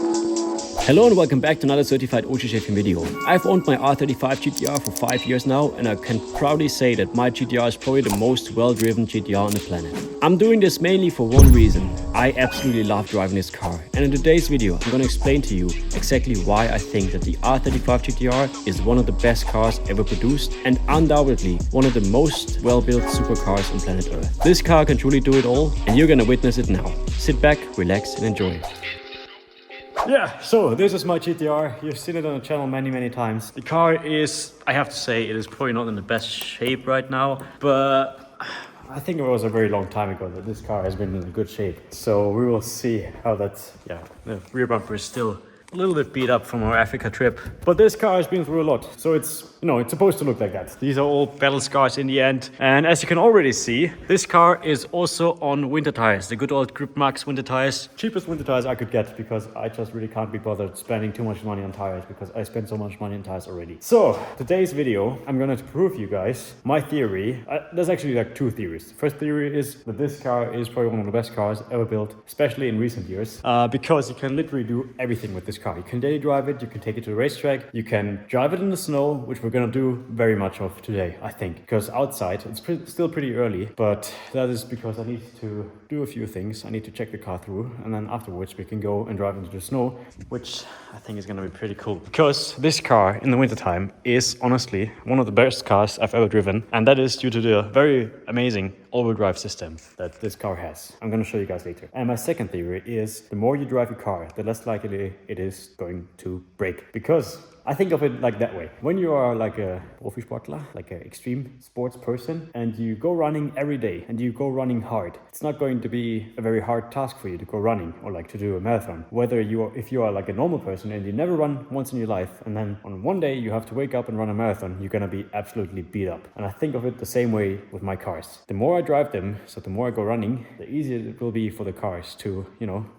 Hello and welcome back to another certified OG shaping video. I've owned my R35 GTR for 5 years now, and I can proudly say that my GTR is probably the most well-driven GTR on the planet. I'm doing this mainly for one reason. I absolutely love driving this car, and in today's video I'm gonna explain to you exactly why I think that the R35 GTR is one of the best cars ever produced and undoubtedly one of the most well-built supercars on planet Earth. This car can truly do it all, and you're gonna witness it now. Sit back, relax and enjoy. Yeah, so this is my GTR. You've seen it on the channel many times. The car is, I have to say, it is probably not in the best shape right now, but I think it was a very long time ago that this car has been in good shape. So we will see how that's, the rear bumper is still a little bit beat up from our Africa trip. But this car has been through a lot. So it's, it's supposed to look like that. These are all battle scars in the end. And as you can already see, this car is also on winter tires. The good old Grip Max winter tires. Cheapest winter tires I could get because I just really can't be bothered spending too much money on tires because I spend so much money on tires already. So today's video, I'm gonna prove you guys my theory. There's actually like two theories. The first theory is that this car is probably one of the best cars ever built, especially in recent years, because you can literally do everything with this car. You can daily drive it, you can take it to the racetrack, you can drive it in the snow, which we're gonna do very much of today, I think. Because outside, it's still pretty early, but that is because I need to do a few things. I need to check the car through, and then afterwards we can go and drive into the snow, which I think is gonna be pretty cool. Because this car in the wintertime is honestly one of the best cars I've ever driven, and that is due to the very amazing all-wheel drive system that this car has. I'm gonna show you guys later. And my second theory is the more you drive your car, the less likely it is going to break. Because I think of it like that way. When you are like a Profisportler, like an extreme sports person, and you go running every day and you go running hard, it's not going to be a very hard task for you to go running or like to do a marathon. If you are like a normal person and you never run once in your life, and then on one day you have to wake up and run a marathon, you're gonna be absolutely beat up. And I think of it the same way with my cars. The more I drive them, so the more I go running, the easier it will be for the cars to,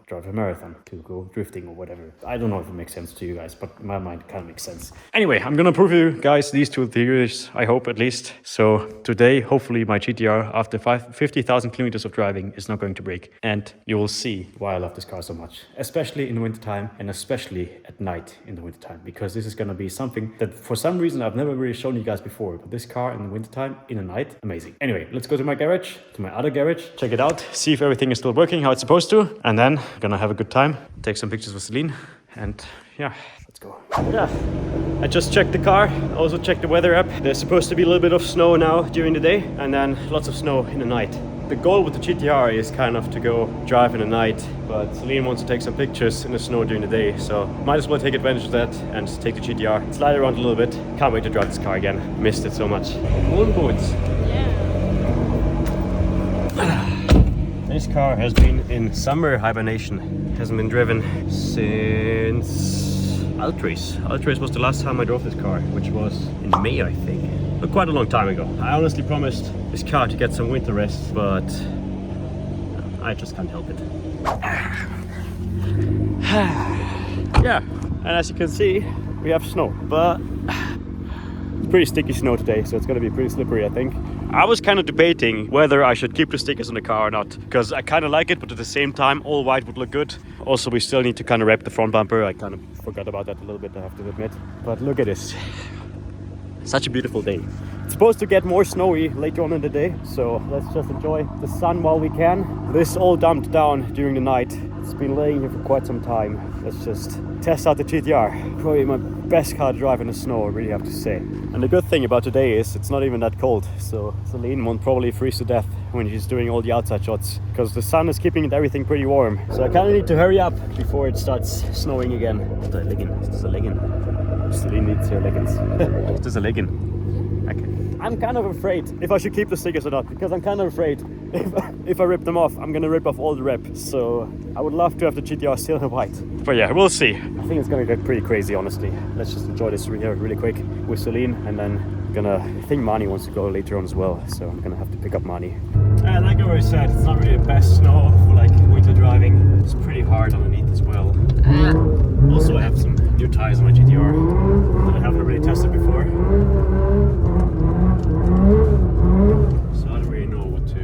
drive a marathon, to go drifting or whatever. I don't know if it makes sense to you guys, but in my mind kind of makes sense. Anyway, I'm gonna prove you guys these two theories, I hope at least. So today, hopefully my GTR, after 50,000 kilometers of driving, is not going to break. And you will see why I love this car so much, especially in the wintertime and especially at night in the wintertime, because this is gonna be something that for some reason I've never really shown you guys before. But this car in the wintertime, in the night, amazing. Anyway, let's go to my garage, to my other garage, check it out, see if everything is still working how it's supposed to, and then gonna have a good time, take some pictures with Celine, and yeah, let's go. Yeah, I just checked the car, also checked the weather app. There's supposed to be a little bit of snow now during the day, and then lots of snow in the night. The goal with the GTR is kind of to go drive in the night, but Celine wants to take some pictures in the snow during the day, so might as well take advantage of that and take the GTR, slide around a little bit. Can't wait to drive this car again, missed it so much. Warm boots. This car has been in summer hibernation. It hasn't been driven since Altrace. Altrace was the last time I drove this car, which was in May, I think. But quite a long time ago. I honestly promised this car to get some winter rest, but I just can't help it. Yeah, and as you can see, we have snow, but it's pretty sticky snow today, so it's gonna be pretty slippery, I think. I was kind of debating whether I should keep the stickers on the car or not, because I kind of like it, but at the same time, all white would look good. Also, we still need to kind of wrap the front bumper. I kind of forgot about that a little bit, I have to admit. But look at this. Such a beautiful day. It's supposed to get more snowy later on in the day, so let's just enjoy the sun while we can. This all dumped down during the night. It's been laying here for quite some time. Let's just test out the GTR. Probably my best car to drive in the snow, I really have to say. And the good thing about today is it's not even that cold, so Celine won't probably freeze to death when she's doing all the outside shots, because the sun is keeping everything pretty warm. So I kind of need to hurry up before it starts snowing again. Is this a legging? Celine needs her leggings. Is this a legging? Okay. I'm kind of afraid if I should keep the stickers or not, because I'm kind of afraid if I rip them off, I'm gonna rip off all the wrap. So I would love to have the GTR still in white. But yeah, we'll see. I think it's gonna get pretty crazy, honestly. Let's just enjoy this here really quick with Celine, and then I think Mani wants to go later on as well, so I'm gonna have to pick up Mani. Like I always said, it's not really the best snow for like winter driving. It's pretty hard underneath as well. Also, I have some new tires on my GTR that I haven't really tested before. So I don't really know what to...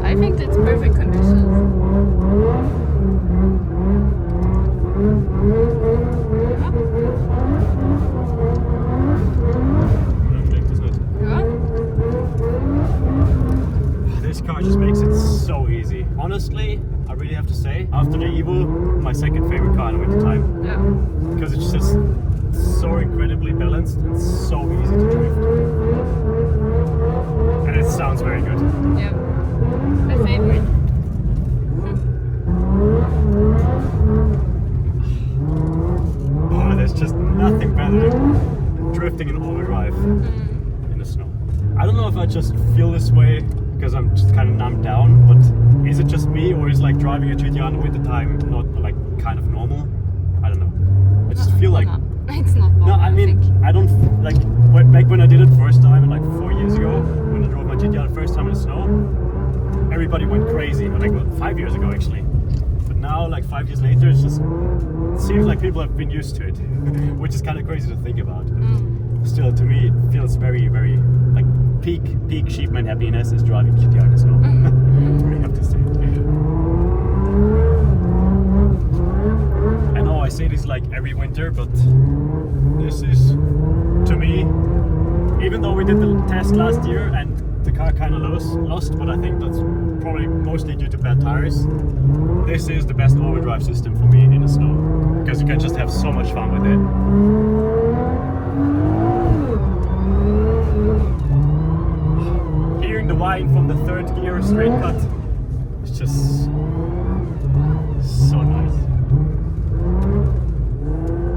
I think that's perfect conditions. This car just makes it so easy. Honestly, I really have to say, after the Evo, my second favorite car in the wintertime. Yeah. Because it's just so incredibly balanced and so easy to drift. And it sounds very good. Yeah. My favorite. Oh, there's just nothing better than drifting in overdrive in the snow. I don't know if I just feel this way because I'm just kind of numbed down, but is it just me, or is like driving a GTR in the winter time not like kind of normal? I don't know. I just feel like it's not normal. no, I mean I don't like back when I did it first time, like 4 years ago, when I drove my GTR the first time in the snow, everybody went crazy. Or like 5 years ago actually. But now, like 5 years later, it seems like people have been used to it, which is kind of crazy to think about. But still, to me, it feels very, very like peak sheepman happiness is driving GTR in the snow. I have to say. I know I say this like every winter, but this is, to me, even though we did the test last year and the car kind of lost, but I think that's probably mostly due to bad tires. This is the best overdrive system for me in the snow, because you can just have so much fun with it. Hearing the whine from the third gear straight cut, it's just so nice.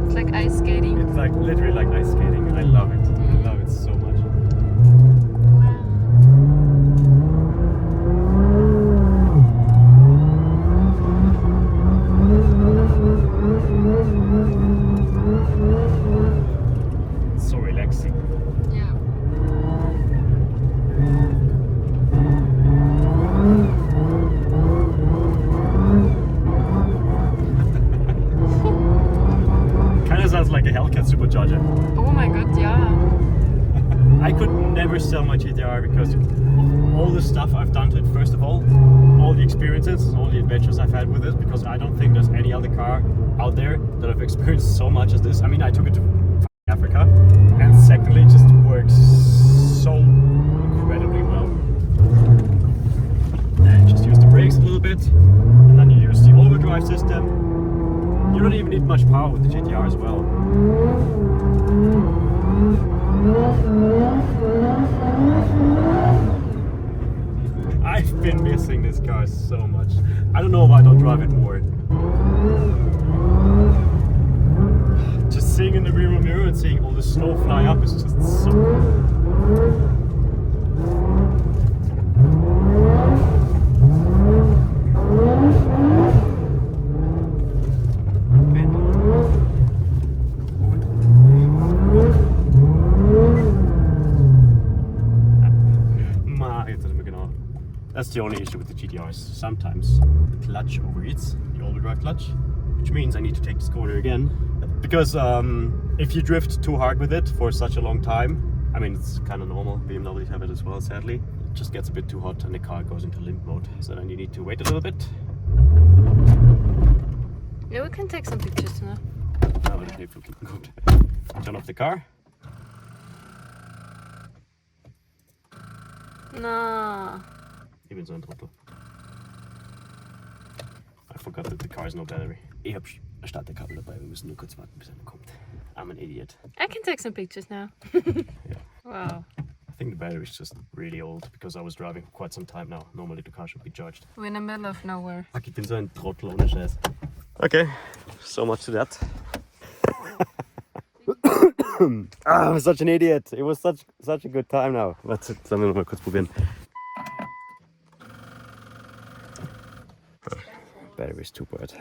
It's like ice skating. It's like literally like ice skating. I love it. I love it so much. So relaxing. Yeah. Kind of sounds like a Hellcat supercharger. Oh my god, yeah. I could never sell my GTR because of all the stuff I've done to it. First of all the experiences, all the adventures I've had with it, because I don't think there's any other car out there that I've experienced so much as this. I mean, I took it to Africa, and secondly, it just works so incredibly well. And just use the brakes a little bit, and then you use the overdrive system. You don't even need much power with the GTR as well. I've been missing this car so much. I don't know why I don't drive it more. Just seeing in the rearview mirror and seeing all the snow fly up is just so cool. That's the only issue with the GTRs. Sometimes the clutch overheats, the overdrive clutch, which means I need to take this corner again. Because if you drift too hard with it for such a long time, I mean, it's kind of normal, BMWs have it as well, sadly. It just gets a bit too hot and the car goes into limp mode. So then you need to wait a little bit. Yeah, we can take some pictures now. Ja, men det är fullt good. Turn off the car. No. Ich bin so ein Trottel. I forgot that the car has no battery. Ich habe ein Starterkabel dabei, wir müssen nur kurz warten, bis einer kommt. I'm an idiot. I can take some pictures now. Yeah. Wow. I think the battery is just really old because I was driving for quite some time now. Normally the car should be charged. We're in the middle of nowhere. Fuck, ich bin so ein Trottel ohne Scheiß. Okay, so much to that. I'm such an idiot. It was such a good time now. Sollen wir noch mal kurz probieren. Battery is too bad.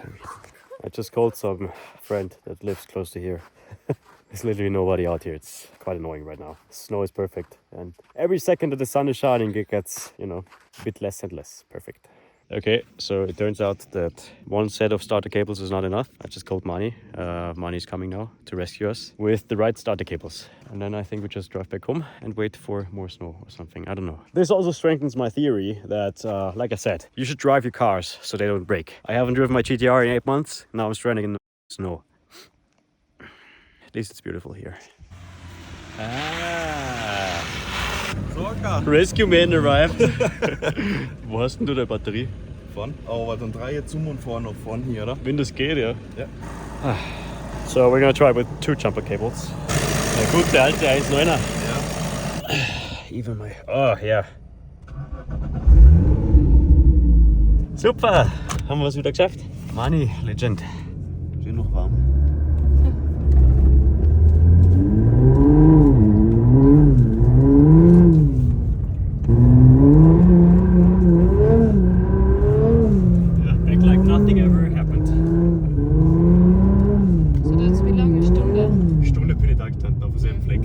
I just called some friend that lives close to here. There's literally nobody out here. It's quite annoying right now. Snow is perfect, and every second that the sun is shining, it gets, you know, a bit less and less perfect. Okay, so it turns out that one set of starter cables is not enough. I just called Mani. Mani is coming now to rescue us with the right starter cables. And then I think we just drive back home and wait for more snow or something. I don't know. This also strengthens my theory that, like I said, you should drive your cars so they don't break. I haven't driven my GTR in 8 months. Now I'm stranded in the snow. At least it's beautiful here. Sorka. Rescue Man arrived. Wo hast denn du deine Batterie? Vorn. Aber dann drei jetzt und vorne nach vorn hier, oder? Wenn das geht, ja. Ja. So we're gonna try with 2 jumper cables. Na gut, der alte 1.9er. Ja. Even my... Oh, ja. Super! Haben wir es wieder geschafft? Money, Legend. Schön noch warm. Act like nothing ever happened. So, das ist wie lange? Stunde? Stunde bin ich da gestanden auf demselben Fleck.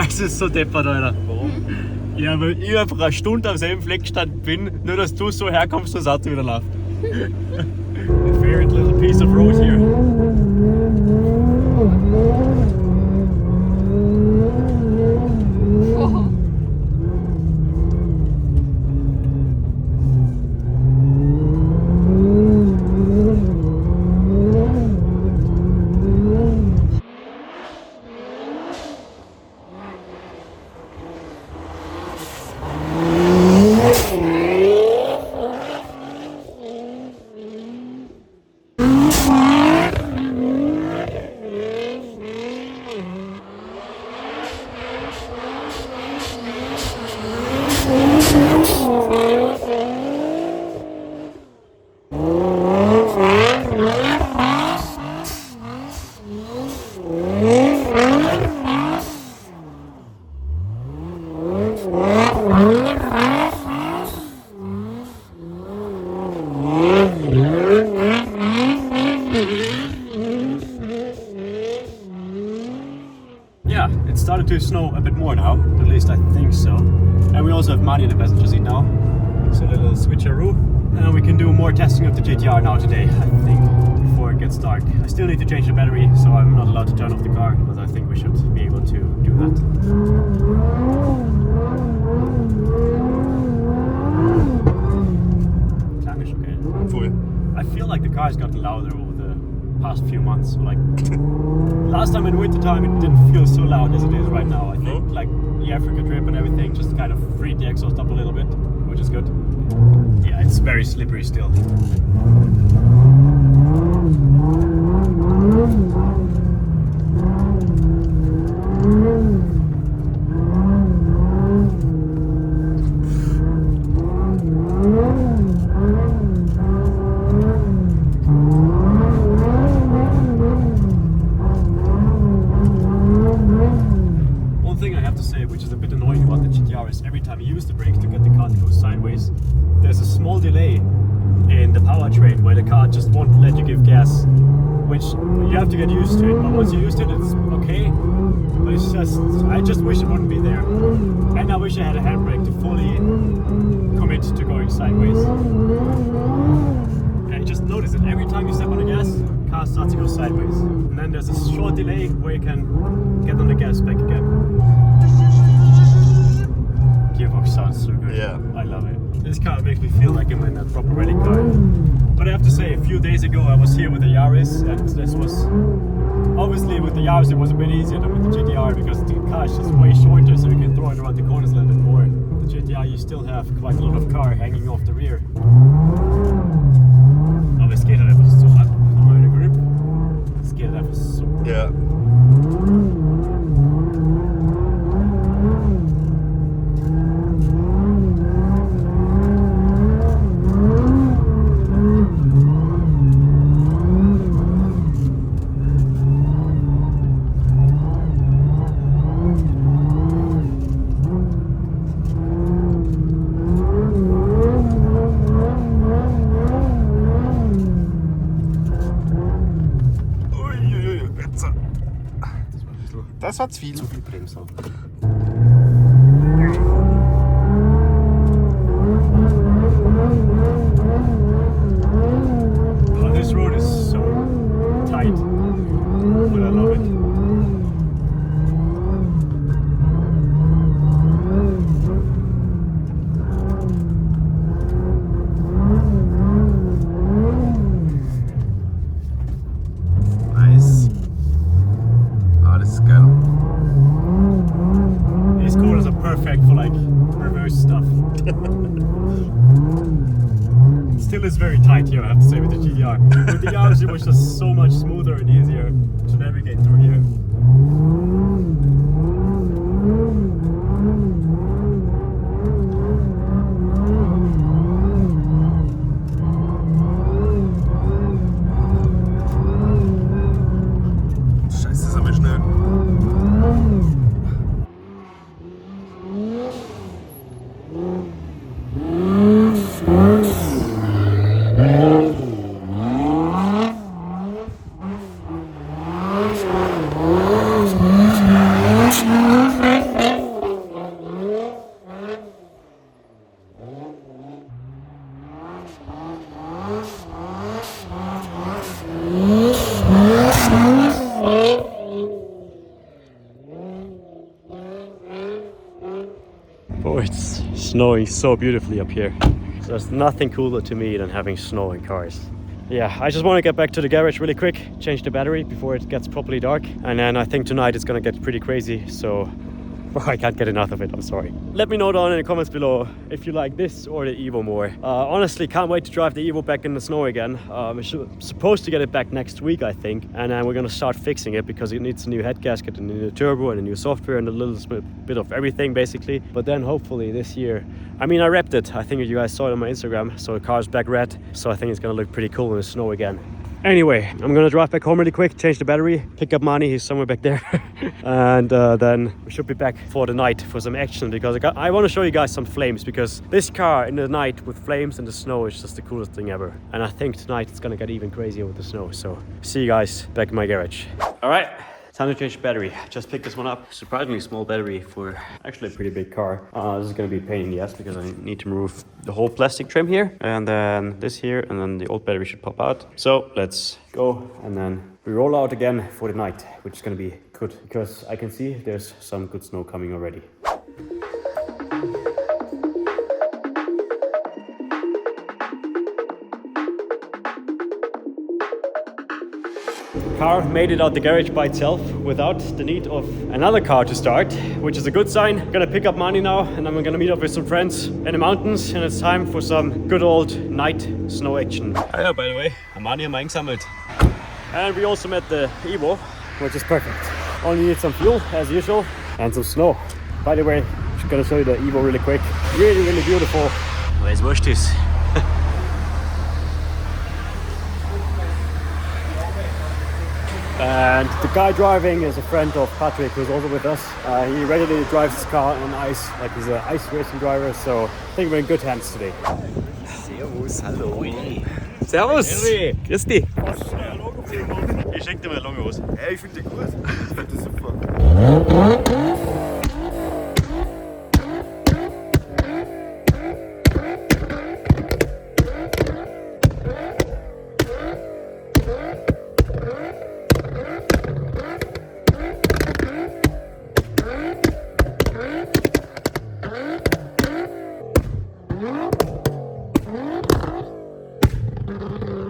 Es ist so deppert, Alter. Warum? Ja, weil ich einfach eine Stunde am selben Fleck gestanden bin, nur dass du so herkommst und das Auto wieder läuft. My favorite little piece of road here. Oh. Yeah, it started to snow a bit more now, at least I think so. And we also have Mari in the passenger seat now. So a little switcheroo. And we can do more testing of the GTR now today, I think, before it gets dark. I still need to change the battery, so I'm not allowed to turn off the car, but I think we should be able to do that. Klang is okay. Voll. I feel like the car's gotten louder over the past few months. So like last time in winter time, it didn't feel so loud as it is right now. I think like the Africa trip and everything just kind of freed the exhaust up a little bit, which is good. Yeah, it's very slippery still. One thing I have to say, which is a bit annoying about the GTR, is every time you use the brakes to get the car to go sideways, there's a small delay in the powertrain where the car just won't let you give gas, which you have to get used to it. But once you're used to it, it's okay. But it's just, I just wish it wouldn't be there. And I wish I had a handbrake to fully commit to going sideways. And you just notice that every time you step on the gas, the car starts to go sideways. And then there's a short delay where you can get on the gas back again. Gearbox sounds so good. Yeah. I love it. This car makes me feel like I'm in a proper rally car. But I have to say, a few days ago I was here with the Yaris, and this was... Obviously with the Yaris it was a bit easier than with the GTR because the car is just way shorter, so you can throw it around the corners a little bit more. The GTR you still have quite a lot of car hanging off the rear. Aber es geht halt einfach so ab. Meine Grip. Es geht einfach so. Ja. Das war zu viel. Zu viel Bremse. Oh, this road is so tight, but I love it. Nice. Still is very tight here, I have to say, with the GTR. With the Yaris, it was just so much smoother and easier to navigate through here. Scheiße, sind wir schnell. Oh, it's snowing so beautifully up here. So there's nothing cooler to me than having snow in cars. Yeah, I just want to get back to the garage really quick, change the battery before it gets properly dark. And then I think tonight it's gonna get pretty crazy, so I can't get enough of it, I'm sorry. Let me know down in the comments below if you like this or the Evo more. Honestly, can't wait to drive the Evo back in the snow again. We're supposed to get it back next week, I think. And then we're gonna start fixing it because it needs a new head gasket and a new turbo and a new software and a little bit of everything basically. But then hopefully this year, I mean, I wrapped it. I think you guys saw it on my Instagram. So the car's back red. So I think it's gonna look pretty cool in the snow again. Anyway, I'm gonna drive back home really quick, change the battery, pick up Mani, he's somewhere back there. And then we should be back for the night for some action because I want to show you guys some flames because this car in the night with flames and the snow is just the coolest thing ever. And I think tonight it's gonna get even crazier with the snow. So see you guys back in my garage. All right. Time to change the battery. Just picked this one up. Surprisingly small battery for actually a pretty big car. This is gonna be a pain in the ass because I need to remove the whole plastic trim here and then this here and then the old battery should pop out. So let's go and then we roll out again for the night, which is gonna be good because I can see there's some good snow coming already. Car made it out the garage by itself without the need of another car to start, which is a good sign. I'm gonna pick up Mani now and I'm gonna meet up with some friends in the mountains and it's time for some good old night snow action. Yeah, by the way, Mani haben wir eingesammelt. And we also met the Evo, which is perfect. Only need some fuel as usual and some snow. By the way, I'm just gonna show you the Evo really quick. Really, really beautiful. Weil es wurscht ist. And the guy driving is a friend of Patrick, who's also with us. He regularly drives his car on ice, like he's an ice racing driver, so I think we're in good hands today. Servus, hallo. Servus! Grüß dich! Ich schenke dir mal lange Hose. Ja, ich finde den gut. Ich finde das super.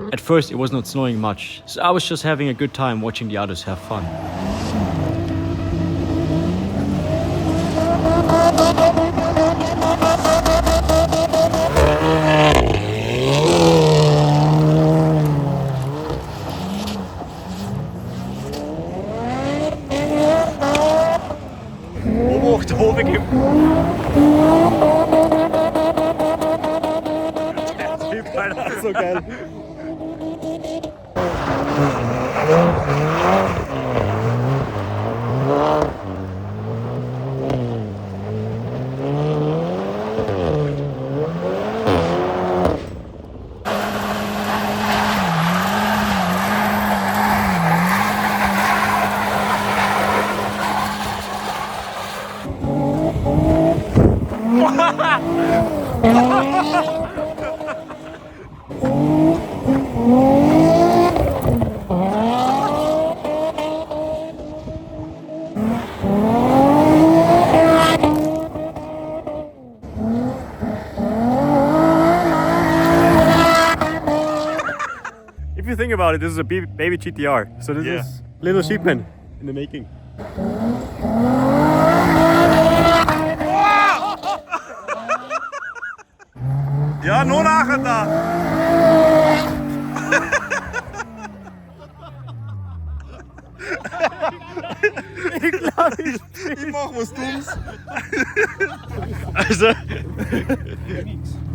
At first it was not snowing much, so I was just having a good time watching the others have fun. So geil. If you think about it, this is a baby GTR, so this is little sheepman in the making. Ja, nur nachher da. Ich mach was Dummes. Also,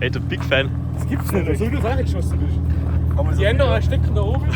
hey, der Big Fan. Das gibt's nicht, so wie du es geschossen bist. Die anderen stecken da oben.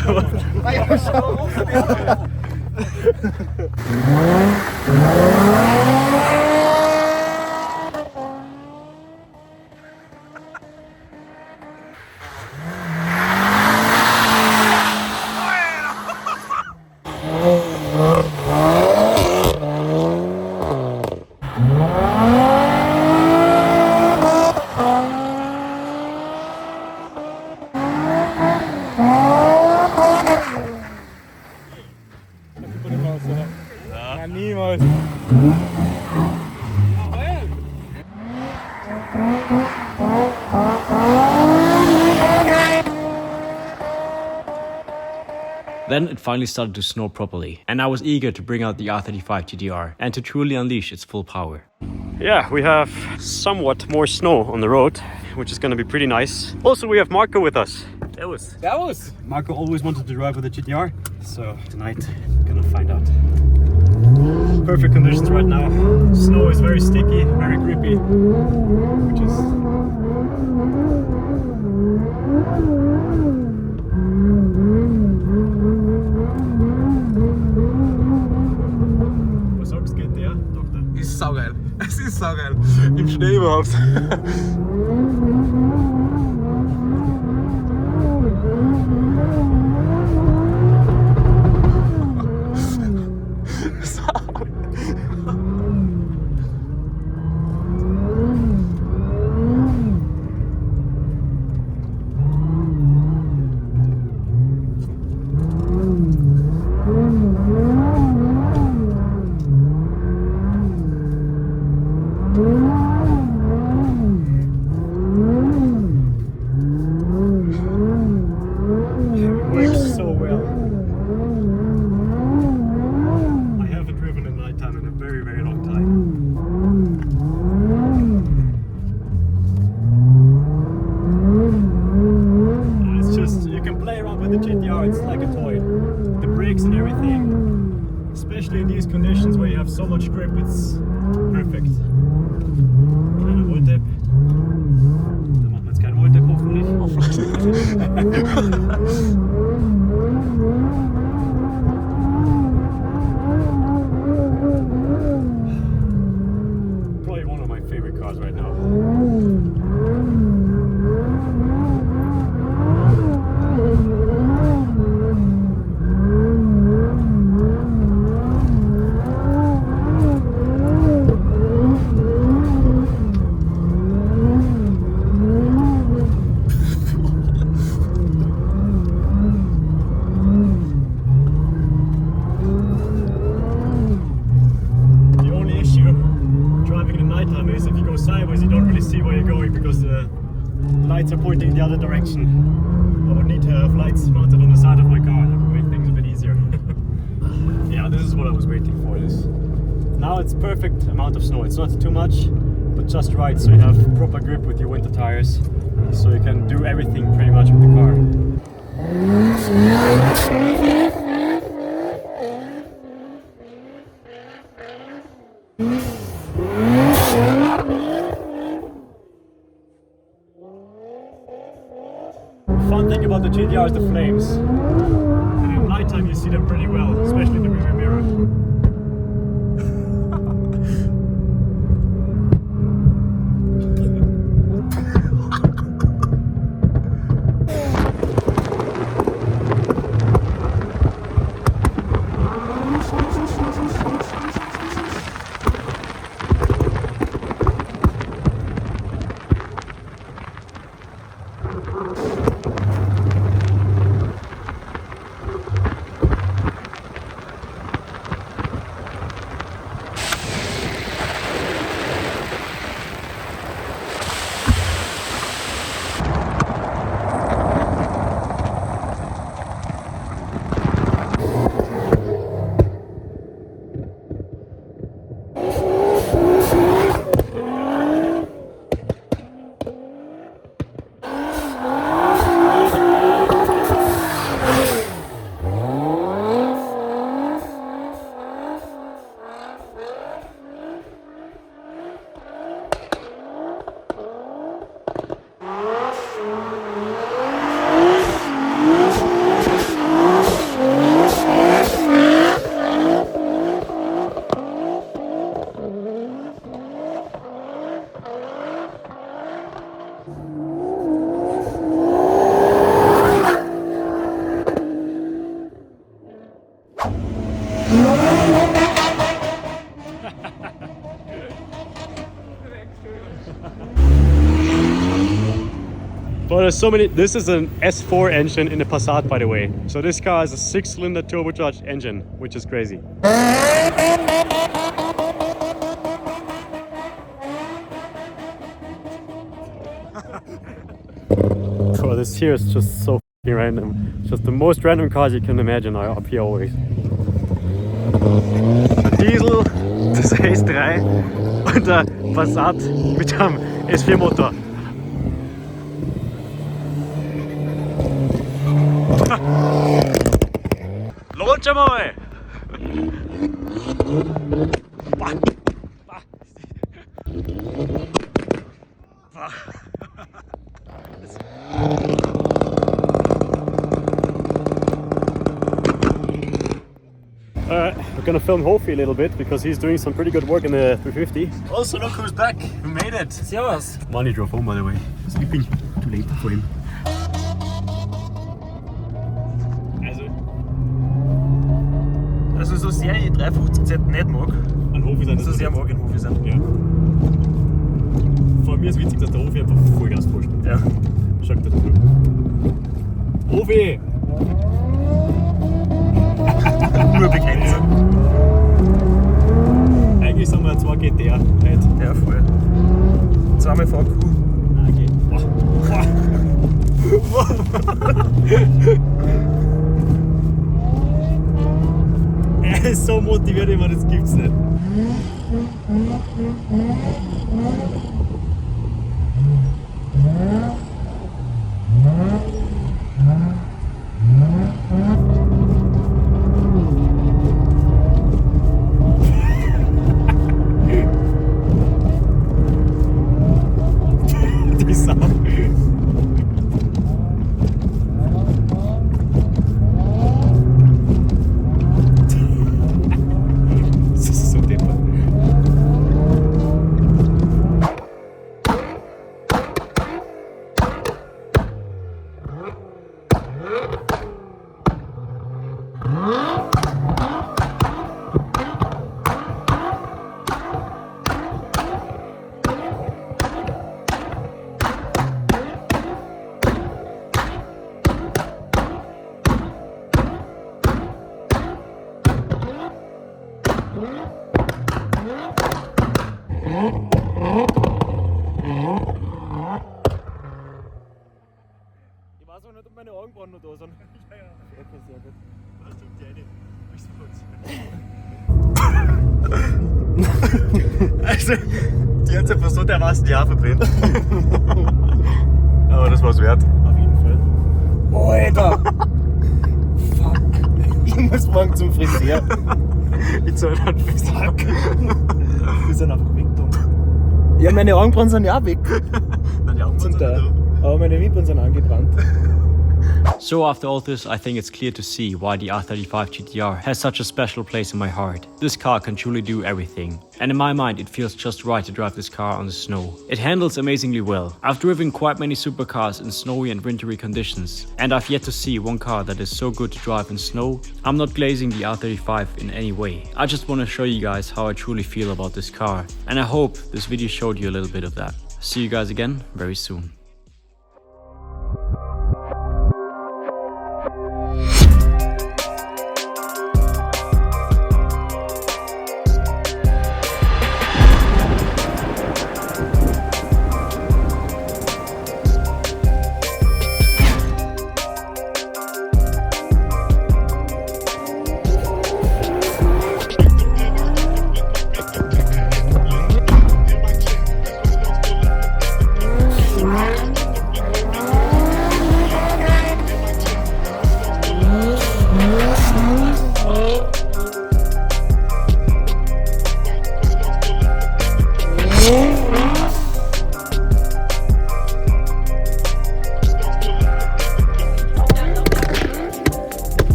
Ja, niemals. Then it finally started to snow properly, and I was eager to bring out the R35 GTR and to truly unleash its full power. Yeah, we have somewhat more snow on the road, which is gonna be pretty nice. Also, we have Marco with us. Servus. Marco always wanted to drive with a GTR, so tonight we're gonna find out. Perfect conditions right now. Snow is very sticky, very grippy, which is was sagst du, GTR, Doktor? Ist saugeil. Es ist saugeil. Im Schnee überhaupt. Works so well. I haven't driven at nighttime in a very, very long time. It's just, you can play around with the GTR, it's like a toy. The brakes and everything, especially in these conditions where you have so much grip, it's perfect. Kleiner Rolltap. Da machen wir jetzt keinen Rolltap, hoffentlich. Probably one of my favorite cars right now. The only issue driving in the nighttime is if you go sideways, you don't really see where you're going because the lights are pointing the other direction. I would need to have lights mounted on the side of my car. That would make things a bit easier. Yeah, this is what I was waiting for. Now it's perfect amount of snow. It's not too much, but just right, so you have proper grip with your winter tires, so you can do everything pretty much with the car. Fun thing about the GTR is the flames. And at nighttime you see them pretty well, especially in the rear mirror. But there's so many. This is an S4 engine in the Passat, by the way. So this car has a 6-cylinder turbocharged engine, which is crazy. Bro, this here is just so f***ing random. Just the most random cars you can imagine are up here always. Der Diesel, das S3 und der Passat mit dem S4 Motor. Launch mal! We're gonna film Hofi a little bit because he's doing some pretty good work in the 350. Also, look who's back. We made it. Servus. Money drove home, by the way. So ich bin too late for him. Also so sehr ich 350Z nicht mag, An Hofi sein, so sehr mag ich Hofi sein. Ja. Vor allem ist witzig, dass der Hofi einfach Vollgas pusht. Ja. Schaut das so. Hofi! Nur begrenzt. Eigentlich sind wir 2 GTR nicht. Ja, voll. Zweimal VQ. Okay. Er ist so motiviert immer, das gibt's nicht. Die Sau. Das ist so deppert. Ich weiß auch nicht, ob meine Augenbrauen noch da sind. Ja, ja. Okay, sehr gut. Was tut die eine? Also, die hat einfach so dermaßen die Haare verbrennt. Aber das war's wert. Auf jeden Fall. Oh, Alter! Fuck! Ich muss morgen zum Friseur. Ich zahle dann fix. Fuck! Wir sind einfach weg, dumm. Ja, meine Augenbrauen sind ja auch weg. Nein, die Augen Sind da. Aber meine Wimpern sind angebrannt. So after all this, I think it's clear to see why the R35 GTR has such a special place in my heart. This car can truly do everything. And in my mind, it feels just right to drive this car on the snow. It handles amazingly well. I've driven quite many supercars in snowy and wintry conditions, and I've yet to see one car that is so good to drive in snow. I'm not glazing the R35 in any way. I just want to show you guys how I truly feel about this car, and I hope this video showed you a little bit of that. See you guys again very soon.